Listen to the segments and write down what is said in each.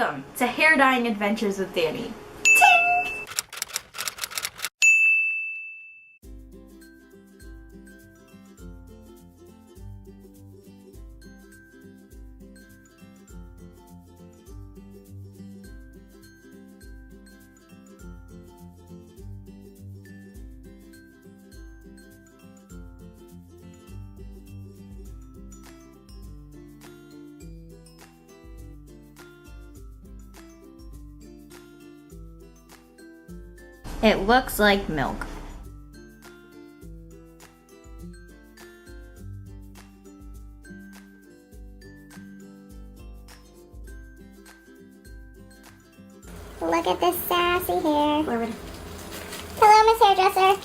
Welcome to Hair Dyeing Adventures with Danny. Ting! It looks like milk. Look at this sassy hair. Hello, Miss Hairdresser.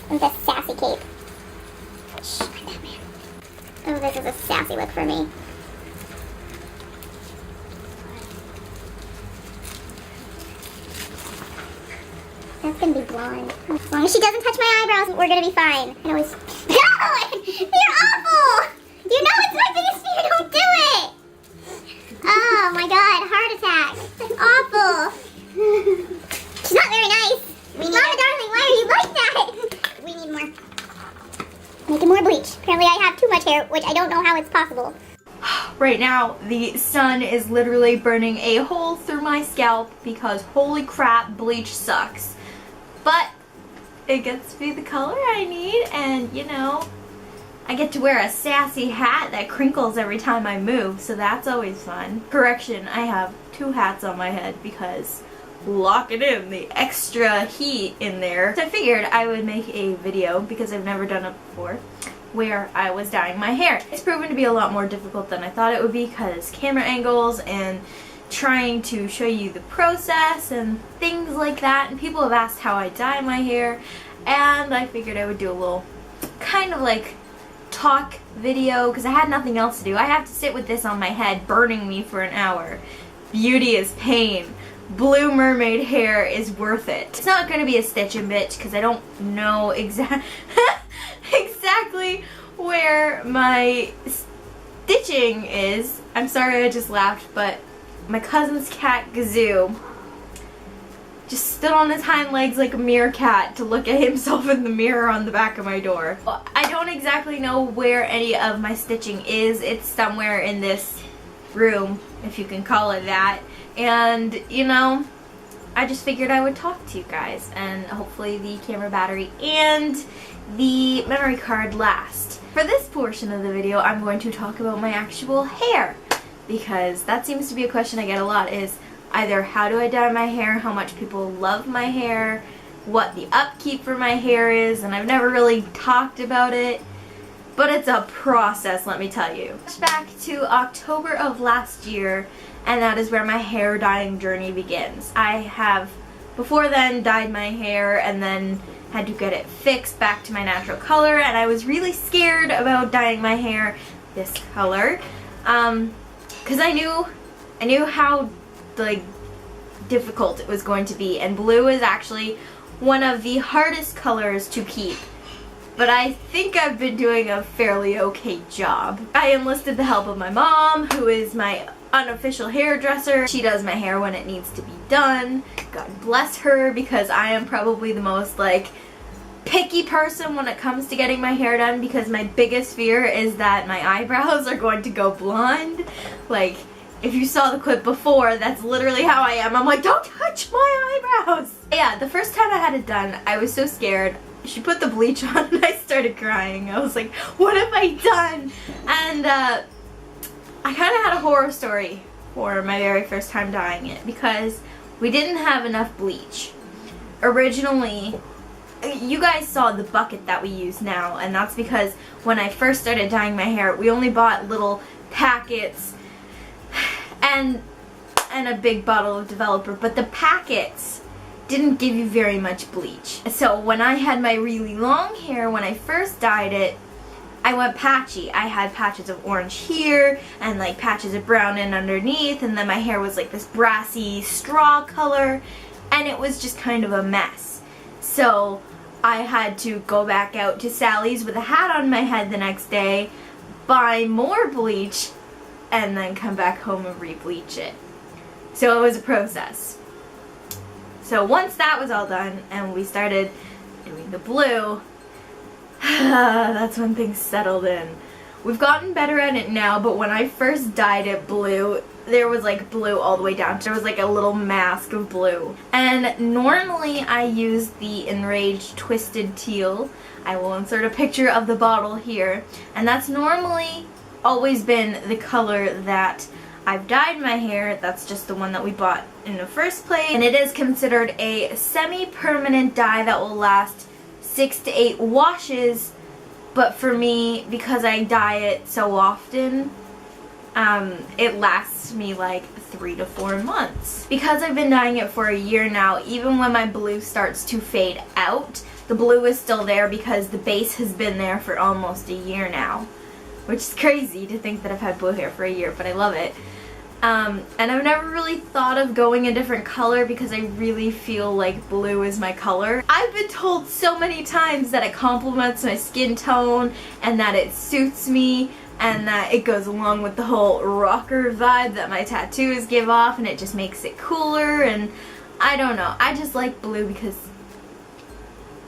And this sassy cape. Shh, like that, man. Oh, this is a sassy look for me. That's gonna be blonde. As long as she doesn't touch my eyebrows, we're gonna be fine. I always. No! You're awful! You know it's my biggest fear. Don't do it! Oh my god, heart attack. That's awful. She's not very nice. Mama darling, why are you like that? We need more. Making more bleach. Apparently I have too much hair, which I don't know how it's possible. Right now, the sun is literally burning a hole through my scalp because holy crap, bleach sucks. But it gets me the color I need, and you know, I get to wear a sassy hat that crinkles every time I move, so that's always fun. Correction, I have two hats on my head because lock it in, the extra heat in there. So I figured I would make a video, because I've never done it before, where I was dyeing my hair. It's proven to be a lot more difficult than I thought it would be because camera angles and trying to show you the process and things like that, and people have asked how I dye my hair, and I figured I would do a little kind of like talk video because I had nothing else to do. I have to sit with this on my head burning me for an hour. Beauty is pain. Blue mermaid hair is worth it. It's not going to be a stitch and bitch because I don't know exactly where my stitching is. I'm sorry I just laughed, but my cousin's cat Gazoo just stood on his hind legs like a meerkat to look at himself in the mirror on the back of my door. I don't exactly know where any of my stitching is. It's somewhere in this room, if you can call it that. And, you know, I just figured I would talk to you guys, and hopefully the camera battery and the memory card last. For this portion of the video, I'm going to talk about my actual hair, because that seems to be a question I get a lot, is either how do I dye my hair, how much people love my hair, what the upkeep for my hair is, and I've never really talked about it, but it's a process, let me tell you. Back to October of last year, and that is where my hair dyeing journey begins. I have, before then, dyed my hair and then had to get it fixed back to my natural color, and I was really scared about dyeing my hair this color, because I knew how like difficult it was going to be, and blue is actually one of the hardest colors to keep. But I think I've been doing a fairly okay job. I enlisted the help of my mom, who is my unofficial hairdresser. She does my hair when it needs to be done. God bless her, because I am probably the most like picky person when it comes to getting my hair done, because my biggest fear is that my eyebrows are going to go blonde. Like, if you saw the clip before, that's literally how I am. I'm like, don't touch my eyebrows. Yeah, the first time I had it done, I was so scared. She put the bleach on and I started crying. I was like, what have I done? And I kind of had a horror story for my very first time dyeing it, because we didn't have enough bleach. Originally, you guys saw the bucket that we use now, and that's because when I first started dyeing my hair, we only bought little packets and a big bottle of developer, but the packets didn't give you very much bleach. So when I had my really long hair, when I first dyed it, I went patchy. I had patches of orange here and like patches of brown in underneath, and then my hair was like this brassy straw color, and it was just kind of a mess. So I had to go back out to Sally's with a hat on my head the next day, buy more bleach, and then come back home and re-bleach it. So it was a process. So once that was all done and we started doing the blue, that's when things settled in. We've gotten better at it now, but when I first dyed it blue, there was like blue all the way down. There was like a little mask of blue. And normally I use the Enraged Twisted Teal. I will insert a picture of the bottle here. And that's normally always been the color that I've dyed my hair. That's just the one that we bought in the first place. And it is considered a semi-permanent dye that will last 6 to 8 washes. But for me, because I dye it so often, it lasts me like 3 to 4 months. Because I've been dyeing it for a year now, even when my blue starts to fade out, the blue is still there because the base has been there for almost a year now. Which is crazy to think that I've had blue hair for a year, but I love it. And I've never really thought of going a different color because I really feel like blue is my color. I've been told so many times that it complements my skin tone and that it suits me and that it goes along with the whole rocker vibe that my tattoos give off, and it just makes it cooler. And I don't know, I just like blue because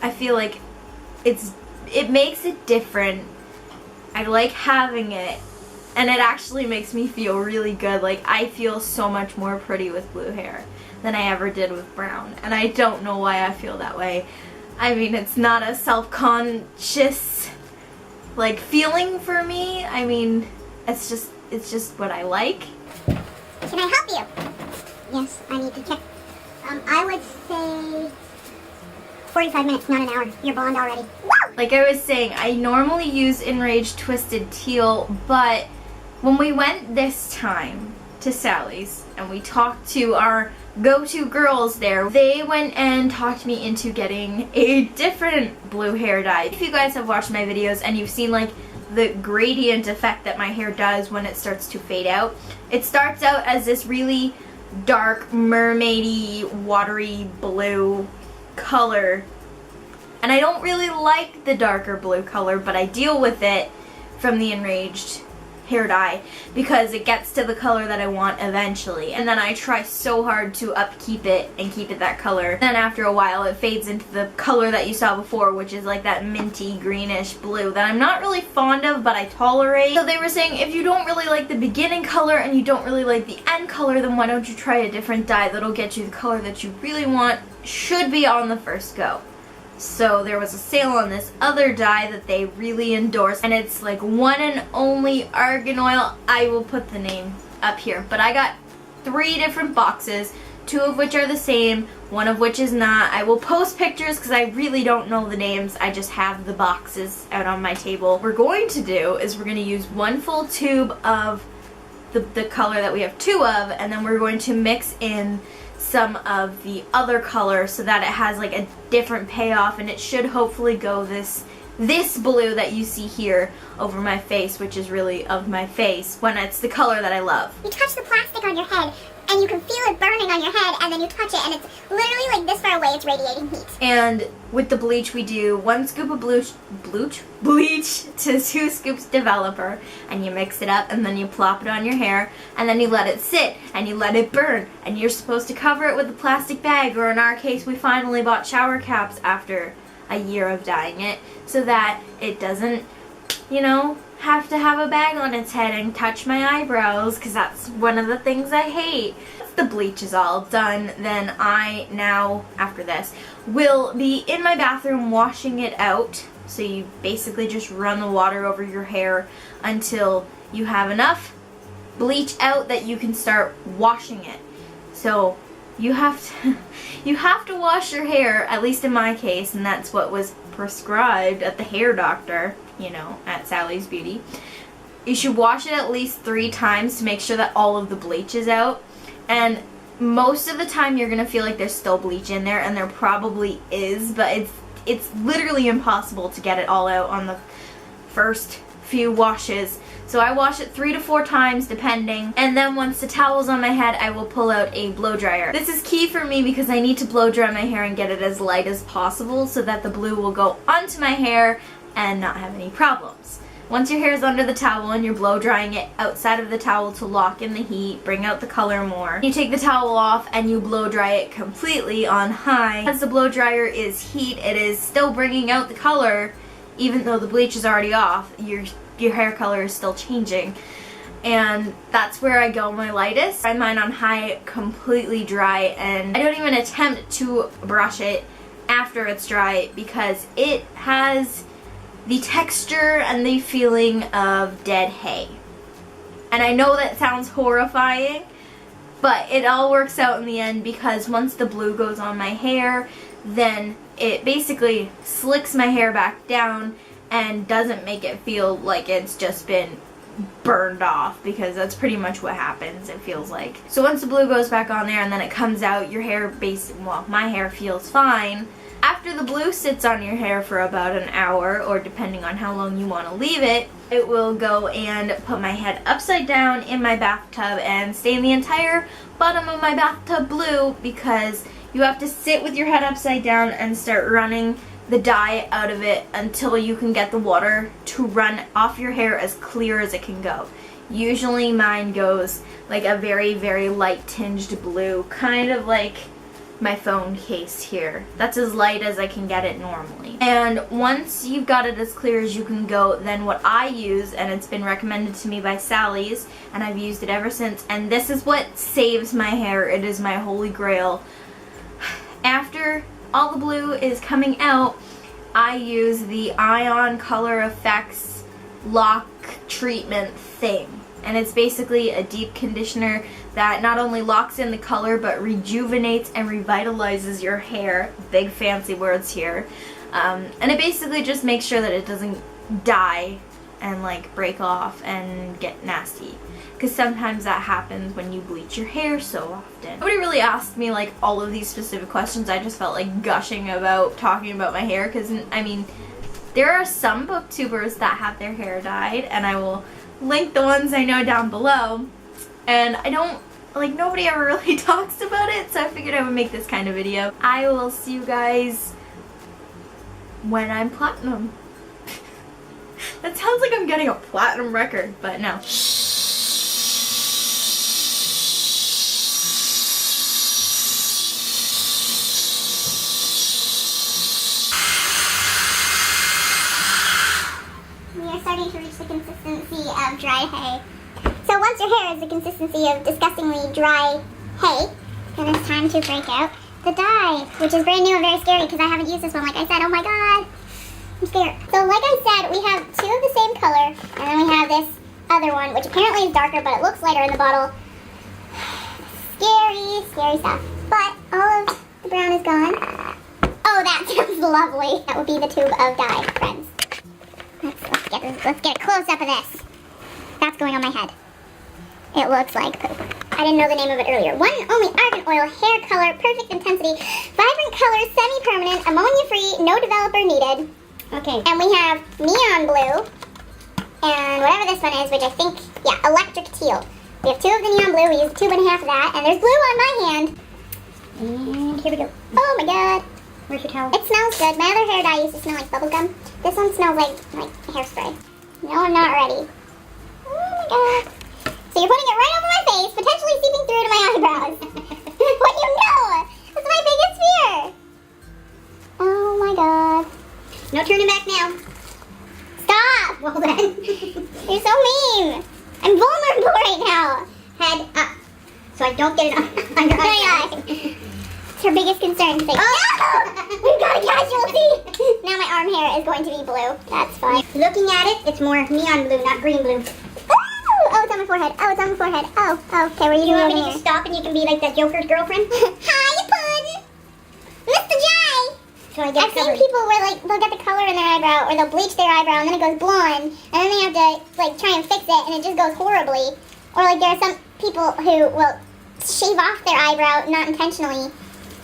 I feel like it makes it different. I like having it, and it actually makes me feel really good. Like, I feel so much more pretty with blue hair than I ever did with brown. And I don't know why I feel that way. I mean, it's not a self-conscious, like, feeling for me. I mean, it's just what I like. Can I help you? Yes, I need to check. I would say 45 minutes, not an hour. You're blonde already. Woo! Like I was saying, I normally use Enraged Twisted Teal, but when we went this time to Sally's and we talked to our go-to girls there, they went and talked me into getting a different blue hair dye. If you guys have watched my videos and you've seen like the gradient effect that my hair does when it starts to fade out, it starts out as this really dark, mermaidy, watery blue color. And I don't really like the darker blue color, but I deal with it from the Enraged hair dye because it gets to the color that I want eventually. And then I try so hard to upkeep it and keep it that color. Then after a while it fades into the color that you saw before, which is like that minty greenish blue that I'm not really fond of, but I tolerate. So they were saying if you don't really like the beginning color and you don't really like the end color, then why don't you try a different dye that'll get you the color that you really want. Should be on the first go. So there was a sale on this other dye that they really endorse, and it's like one and only argan oil. I will put the name up here, but I got 3 different boxes, 2 of which are the same, 1 of which is not. I will post pictures because I really don't know the names. I just have the boxes out on my table. What we're going to do is we're going to use 1 full tube of the color that we have 2 of, and then we're going to mix in some of the other color so that it has like a different payoff, and it should hopefully go this blue that you see here over my face, which is really of my face, when it's the color that I love. You touch the plastic on your head and you can feel it burning on your head, and then you touch it and it's literally like this far away, it's radiating heat. And with the bleach we do 1 scoop of bleach to 2 scoops developer, and you mix it up and then you plop it on your hair and then you let it sit and you let it burn, and you're supposed to cover it with a plastic bag, or in our case we finally bought shower caps after a year of dyeing it so that it doesn't, you know, have to have a bag on its head and touch my eyebrows, because that's one of the things I hate. Once the bleach is all done, then I now, after this, will be in my bathroom washing it out. So you basically just run the water over your hair until you have enough bleach out that you can start washing it. So you have to wash your hair, at least in my case, and that's what was prescribed at the hair doctor, you know, at Sally's Beauty. You should wash it at least 3 times to make sure that all of the bleach is out. And most of the time you're gonna feel like there's still bleach in there, and there probably is, but it's literally impossible to get it all out on the first few washes. So I wash it 3 to 4 times depending, and then once the towel's on my head, I will pull out a blow dryer. This is key for me because I need to blow dry my hair and get it as light as possible so that the blue will go onto my hair and not have any problems. Once your hair is under the towel and you're blow drying it outside of the towel to lock in the heat, bring out the color more, you take the towel off and you blow dry it completely on high. As the blow dryer is heat, it is still bringing out the color even though the bleach is already off. Your hair color is still changing. And that's where I go my lightest. I mine on high, completely dry, and I don't even attempt to brush it after it's dry because it has the texture and the feeling of dead hay. And I know that sounds horrifying, but it all works out in the end because once the blue goes on my hair, then it basically slicks my hair back down and doesn't make it feel like it's just been burned off, because that's pretty much what happens, it feels like. So once the blue goes back on there and then it comes out, your hair my hair feels fine. After the blue sits on your hair for about an hour, or depending on how long you want to leave it, it will go and put my head upside down in my bathtub and stain the entire bottom of my bathtub blue, because you have to sit with your head upside down and start running the dye out of it until you can get the water to run off your hair as clear as it can go. Usually mine goes like a very, very light tinged blue, kind of like my phone case here. That's as light as I can get it normally. And once you've got it as clear as you can go, then what I use, and it's been recommended to me by Sally's, and I've used it ever since, and this is what saves my hair. It is my holy grail. After all the blue is coming out, I use the Ion Color Effects lock treatment thing. And it's basically a deep conditioner that not only locks in the color but rejuvenates and revitalizes your hair. Big fancy words here. And it basically just makes sure that it doesn't die and like break off and get nasty. Because sometimes that happens when you bleach your hair so often. Nobody really asked me like all of these specific questions. I just felt like gushing about talking about my hair because, I mean, there are some booktubers that have their hair dyed, and I will link the ones I know down below. And I don't, like, nobody ever really talks about it, so I figured I would make this kind of video. I will see you guys when I'm platinum. That sounds like I'm getting a platinum record, but no. Starting to reach the consistency of dry hay. So once your hair is the consistency of disgustingly dry hay, then it's time to break out the dye, which is brand new and very scary because I haven't used this one, like I said. Oh my god, I'm scared. So like I said, we have two of the same color, and then we have this other one, which apparently is darker, but it looks lighter in the bottle. Scary, scary stuff. But all of the brown is gone. Oh, that sounds lovely. That would be the tube of dye, friends. Let's get a close-up of this. That's going on my head. It looks like poop. I didn't know the name of it earlier. One and only argan oil, hair color, perfect intensity, vibrant color, semi-permanent, ammonia-free, no developer needed. Okay. And we have neon blue, and whatever this one is, which I think, yeah, electric teal. We have two of the neon blue. We use a tube and a half of that, and there's blue on my hand. And here we go. Oh my god. Where's your towel? It smells good. My other hair dye used to smell like bubblegum. This one smells like hairspray. No, I'm not ready. Oh my god. So you're putting it right over my face, potentially seeping through to my eyebrows. What do you know? That's my biggest fear. Oh my god. No turning back now. Stop! Well then. You're so mean. I'm vulnerable right now. Head up. So I don't get it on your eye. It's her biggest concern. Say, oh! We've got a casualty! Now my arm hair is going to be blue. That's fine. Looking at it, it's more neon blue, not green blue. Oh, it's on my forehead. Oh, it's on my forehead. Oh, okay, where are you going? You want me to just stop and you can be like that Joker's girlfriend? Hi, Puddin'! Mr. J! So I've seen people where like they'll get the color in their eyebrow, or they'll bleach their eyebrow and then it goes blonde, and then they have to like try and fix it and it just goes horribly. Or like there are some people who will shave off their eyebrow, not intentionally.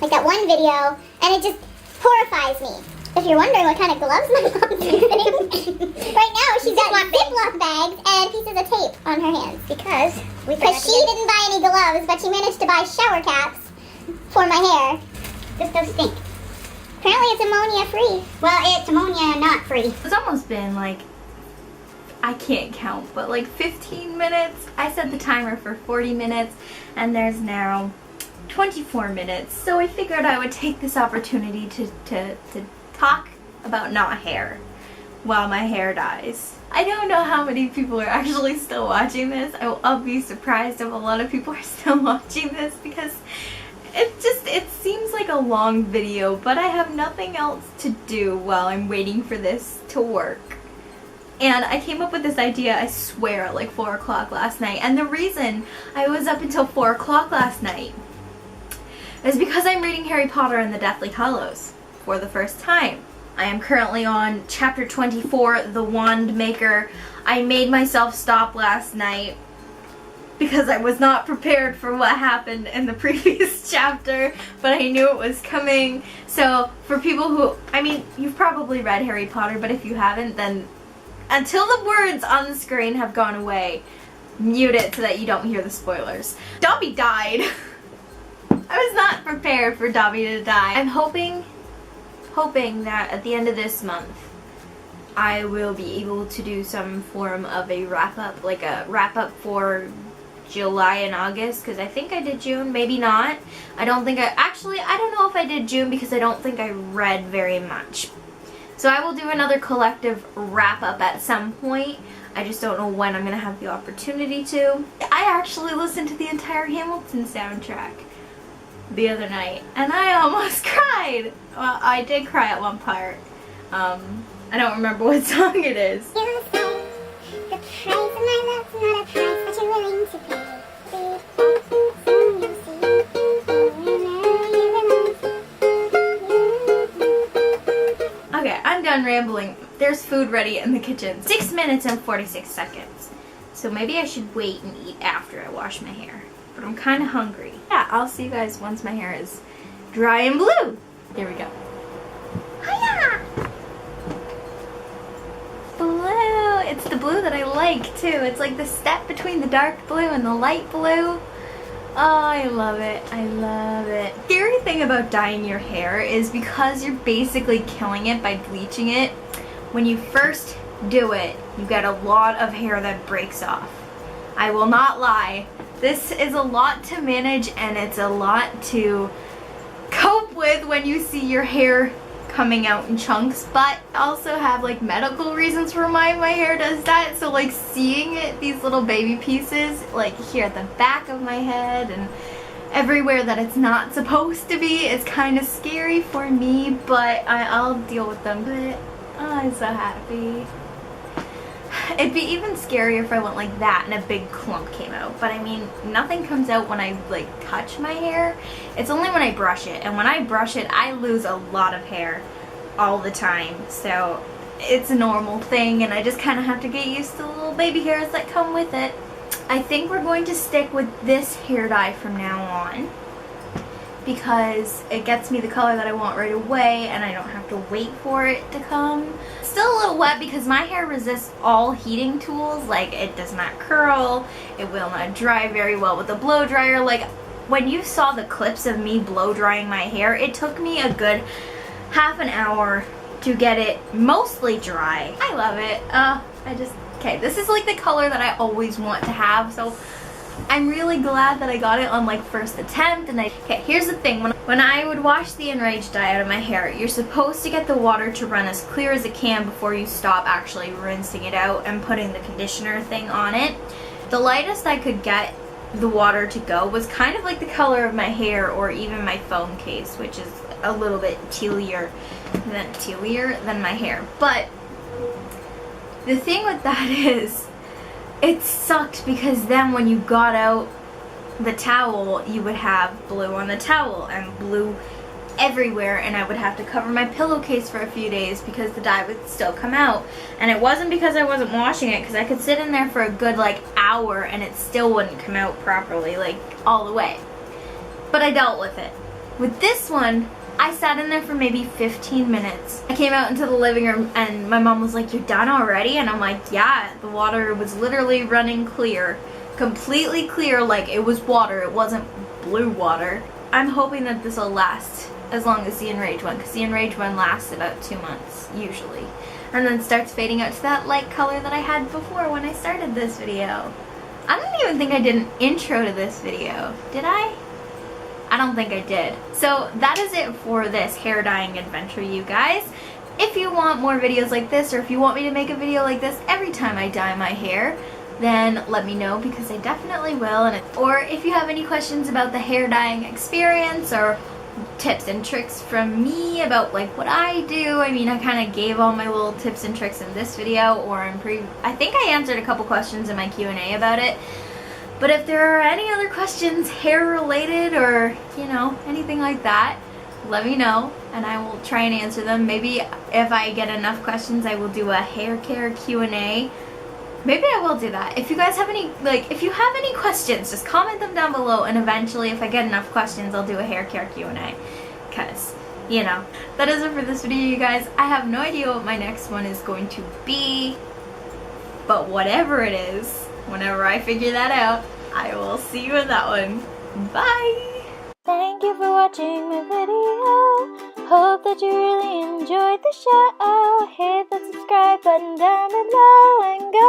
Like that one video, and it just horrifies me. If you're wondering what kind of gloves my mom's using, right now she's got Ziploc bags and pieces of tape on her hands. Because she didn't buy any gloves, but she managed to buy shower caps for my hair. This does stink. Apparently it's ammonia free. Well, it's ammonia not free. It's almost been like I can't count, but like 15 minutes. I set the timer for 40 minutes and there's now 24 minutes. So I figured I would take this opportunity to talk about not hair while my hair dies. I don't know how many people are actually still watching this. I'll be surprised if a lot of people are still watching this because it seems like a long video, but I have nothing else to do while I'm waiting for this to work. And I came up with this idea, I swear, at like 4 o'clock last night. And the reason I was up until 4 o'clock last night is because I'm reading Harry Potter and the Deathly Hallows for the first time. I am currently on chapter 24, The Wand Maker. I made myself stop last night because I was not prepared for what happened in the previous chapter, but I knew it was coming. So for people who, I mean, you've probably read Harry Potter, but if you haven't, then until the words on the screen have gone away, mute it so that you don't hear the spoilers. Dobby died. I was not prepared for Dobby to die. I'm hoping that at the end of this month, I will be able to do some form of a wrap-up, like a wrap-up for July and August, because I think I did June, maybe not. I don't know if I did June because I don't think I read very much. So I will do another collective wrap-up at some point. I just don't know when I'm going to have the opportunity to. I actually listened to the entire Hamilton soundtrack the other night, and I almost cried. Well, I did cry at one part. I don't remember what song it is. You say the price of my love's not a price that you're willing to pay. Soon you'll see. Okay, I'm done rambling. There's food ready in the kitchen. 6 minutes and 46 seconds. So maybe I should wait and eat after I wash my hair. But I'm kind of hungry. Yeah, I'll see you guys once my hair is dry and blue. Here we go. Hiya! Blue. It's the blue that I like too. It's like the step between the dark blue and the light blue. Oh, I love it. I love it. The scary thing about dyeing your hair is because you're basically killing it by bleaching it, when you first do it, you get a lot of hair that breaks off. I will not lie. This is a lot to manage and it's a lot to cope with when you see your hair coming out in chunks, but I also have like medical reasons for why my hair does that. So like seeing it, these little baby pieces like here at the back of my head and everywhere that it's not supposed to be, is kind of scary for me, but I'll deal with them. But oh, I'm so happy. It'd be even scarier if I went like that and a big clump came out. But I mean, nothing comes out when I like touch my hair. It's only when I brush it. And when I brush it, I lose a lot of hair all the time. So it's a normal thing and I just kind of have to get used to the little baby hairs that come with it. I think we're going to stick with this hair dye from now on, because it gets me the color that I want right away and I don't have to wait for it to come. Still a little wet because my hair resists all heating tools. Like, it does not curl, it will not dry very well with a blow dryer. Like, when you saw the clips of me blow drying my hair, it took me a good half an hour to get it mostly dry. I love it. Okay, this is like the color that I always want to have, so I'm really glad that I got it on like first attempt. And okay, here's the thing, when I would wash the enraged dye out of my hair, you're supposed to get the water to run as clear as it can before you stop actually rinsing it out and putting the conditioner thing on it. The lightest I could get the water to go was kind of like the color of my hair, or even my phone case, which is a little bit tealier than my hair. But the thing with that is, it sucked because then when you got out the towel, you would have blue on the towel and blue everywhere, and I would have to cover my pillowcase for a few days because the dye would still come out. And it wasn't because I wasn't washing it, because I could sit in there for a good like hour and it still wouldn't come out properly, like all the way. But I dealt with it. With this one, I sat in there for maybe 15 minutes. I came out into the living room and my mom was like, "You're done already?" And I'm like, yeah, the water was literally running clear. Completely clear, like it was water. It wasn't blue water. I'm hoping that this will last as long as the enraged one, because the enraged one lasts about 2 months, usually. and then starts fading out to that light color that I had before when I started this video. I don't even think I did an intro to this video. Did I? I don't think I did. So that is it for this hair dyeing adventure, you guys. If you want more videos like this, or if you want me to make a video like this every time I dye my hair, then let me know, because I definitely will. Or if you have any questions about the hair dyeing experience, or tips and tricks from me about like what I do. I mean, I kind of gave all my little tips and tricks in this video, or I think I answered a couple questions in my Q&A about it. But if there are any other questions hair related, or you know, anything like that, let me know and I will try and answer them. Maybe if I get enough questions, I will do a hair care Q&A. Maybe I will do that. If you guys have any, if you have any questions, just comment them down below, and eventually if I get enough questions, I'll do a hair care Q&A. Because, you know, that is it for this video, you guys. I have no idea what my next one is going to be, but whatever it is, whenever I figure that out, I will see you in that one. Bye! Thank you for watching my video. Hope that you really enjoyed the show. Hit that subscribe button down below and go